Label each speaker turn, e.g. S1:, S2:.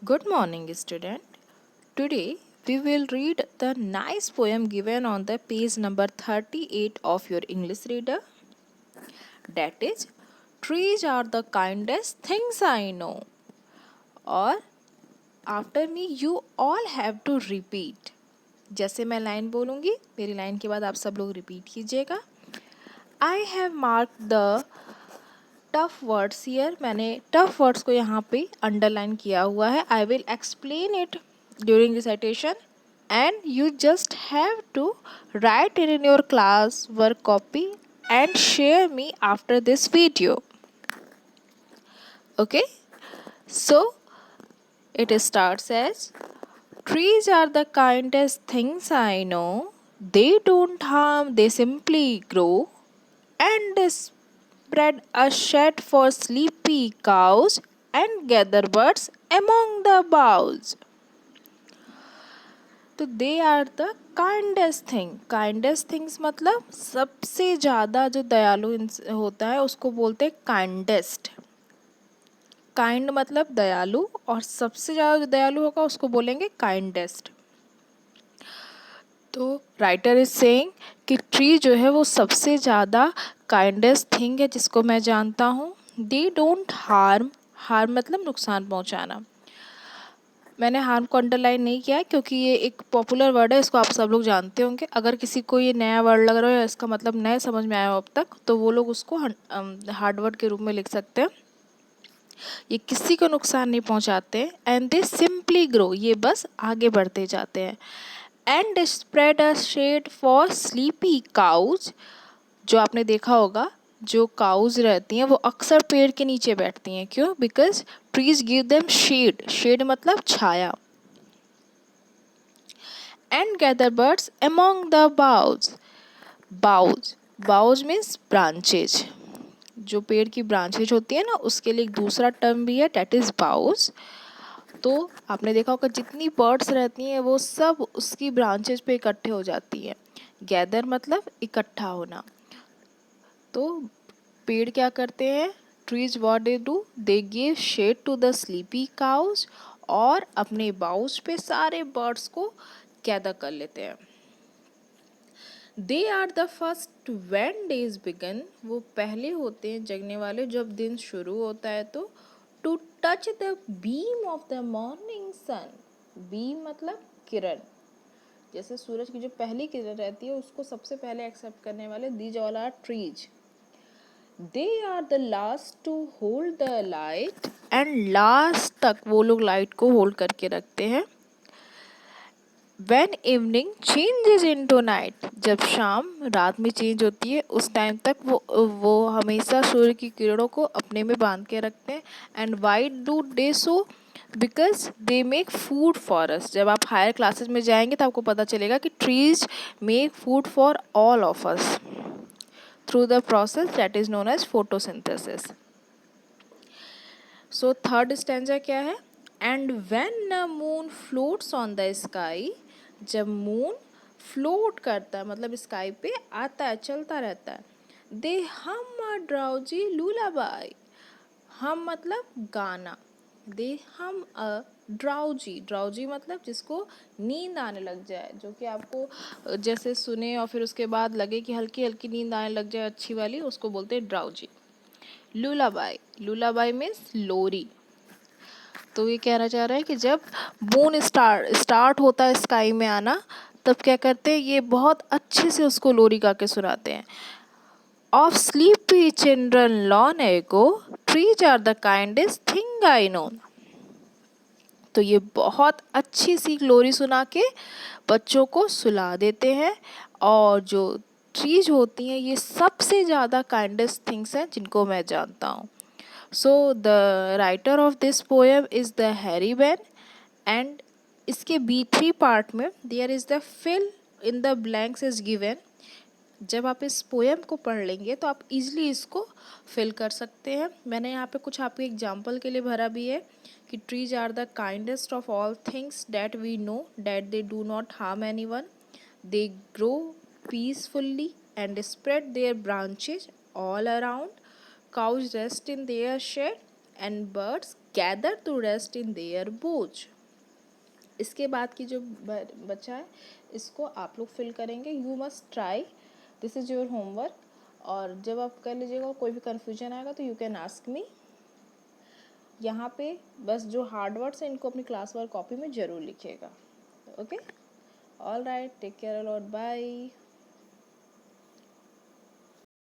S1: Good morning, student. Today we will read the nice poem given on the page number 38 of your English reader. That is, trees are the kindest things I know. और after me you all have to repeat. जैसे मैं line बोलूँगी मेरी line के बाद आप सब लोग रिपीट कीजिएगा. I have marked the tough words here. मैंने टफ वर्ड्स को यहाँ पे अंडरलाइन किया हुआ है. I will explain it during recitation and you just have to write in your class work copy and share me after this video. Okay, so it starts as trees are the kindest things I know. They don't harm, they simply grow and spread a shade for sleepy cows and gather birds among the boughs. तो they are the kindest thing. Kindest things मतलब सबसे ज़्यादा जो दयालु होता है उसको बोलते हैं काइंडेस्ट. काइंड मतलब दयालु और सबसे ज़्यादा जो दयालु होगा उसको बोलेंगे काइंडेस्ट. तो राइटर इज सेइंग कि ट्री जो है वो सबसे ज़्यादा काइंडेस्ट थिंग है जिसको मैं जानता हूँ. They don't harm. हार्म मतलब नुकसान पहुँचाना. मैंने हार्म को अंडरलाइन नहीं किया है क्योंकि ये एक पॉपुलर वर्ड है, इसको आप सब लोग जानते होंगे. अगर किसी को ये नया वर्ड लग रहा है या इसका मतलब नए समझ में आया हो अब तक तो वो लोग उसको हार्ड वर्ड के रूप में लिख सकते हैं. ये किसी को नुकसान नहीं पहुंचाते. And they simply grow. ये बस आगे बढ़ते जाते हैं. And spread a shade for sleepy cows. जो आपने देखा होगा जो काउज रहती हैं वो अक्सर पेड़ के नीचे बैठती हैं. क्यों? Because trees give them shade. Shade मतलब छाया. And gather birds among the boughs. Boughs boughs means branches. जो पेड़ की ब्रांचेज होती है ना उसके लिए एक दूसरा टर्म भी है, डेट इज बाउज. तो आपने देखा होगा जितनी बर्ड्स रहती हैं वो सब उसकी ब्रांचेज पे इकट्ठे हो जाती हैं. गैदर मतलब इकट्ठा होना. तो पेड़ क्या करते हैं? Trees what they do? They give shade to the sleepy cows और अपने बाउज पे सारे बर्ड्स को गैदर कर लेते हैं. They are the first when day's begun. वो पहले होते हैं जगने वाले जब दिन शुरू होता है. तो to touch the beam of the morning sun. Beam मतलब किरण. जैसे सूरज की जो पहली किरण रहती है उसको सबसे पहले एक्सेप्ट करने वाले these all are trees. They are the last to hold the light. And last तक वो लोग लाइट को होल्ड करके रखते हैं. When evening changes into night. जब शाम रात में चेंज होती है उस टाइम तक वो हमेशा सूर्य की किरणों को अपने में बांध के रखते हैं. And why do they so? Because they make food for us. जब आप हायर क्लासेस में जाएंगे तो आपको पता चलेगा कि trees make food for all of us through the process that is known as photosynthesis. So third stanza क्या है? And when a moon floats on the sky. जब मून फ्लोट करता है मतलब स्काई पे आता है चलता रहता है. दे हम अ ड्राउजी लूलाबाई. हम मतलब गाना. दे हम अ ड्राउजी. ड्राउजी मतलब जिसको नींद आने लग जाए, जो कि आपको जैसे सुने और फिर उसके बाद लगे कि हल्की हल्की नींद आने लग जाए अच्छी वाली, उसको बोलते हैं ड्राउजी. लूलाबाई. लूलाबाई मीन्स लोरी. तो ये कहना चाह रहा है कि जब मून स्टार्ट होता है स्काई में आना तब क्या करते हैं ये बहुत अच्छे से उसको लोरी गा के सुनाते हैं. Of sleepy children long ago. Trees are the kindest thing I know. तो ये बहुत अच्छी सी लोरी सुना के बच्चों को सुला देते हैं. और जो ट्रीज होती हैं ये सबसे ज़्यादा काइंडेस्ट थिंग्स हैं जिनको मैं जानता हूँ. So the writer of this poem is the Harry Ben. And इसके B3 पार्ट में there is the fill in the blanks is given. जब आप इस पोएम को पढ़ लेंगे तो आप इजीली इसको फिल कर सकते हैं. मैंने यहाँ पे कुछ आपके एग्जाम्पल के लिए भरा भी है कि trees are the kindest of all things that we know that they do not harm anyone. They grow peacefully and spread their branches all around. Cows rest in their shade and birds gather to rest in their boughs. इसके बाद की जो बचा है इसको आप लोग fill करेंगे। You must try, this is your homework. और जब आप कर लीजिएगा, कोई भी कन्फ्यूजन आएगा तो यू कैन आस्क मी। यहाँ पे बस जो हार्ड वर्ड्स हैं इनको अपनी क्लास वर्क कॉपी में ज़रूर लिखिएगा। Okay, all right, take care a lot, bye.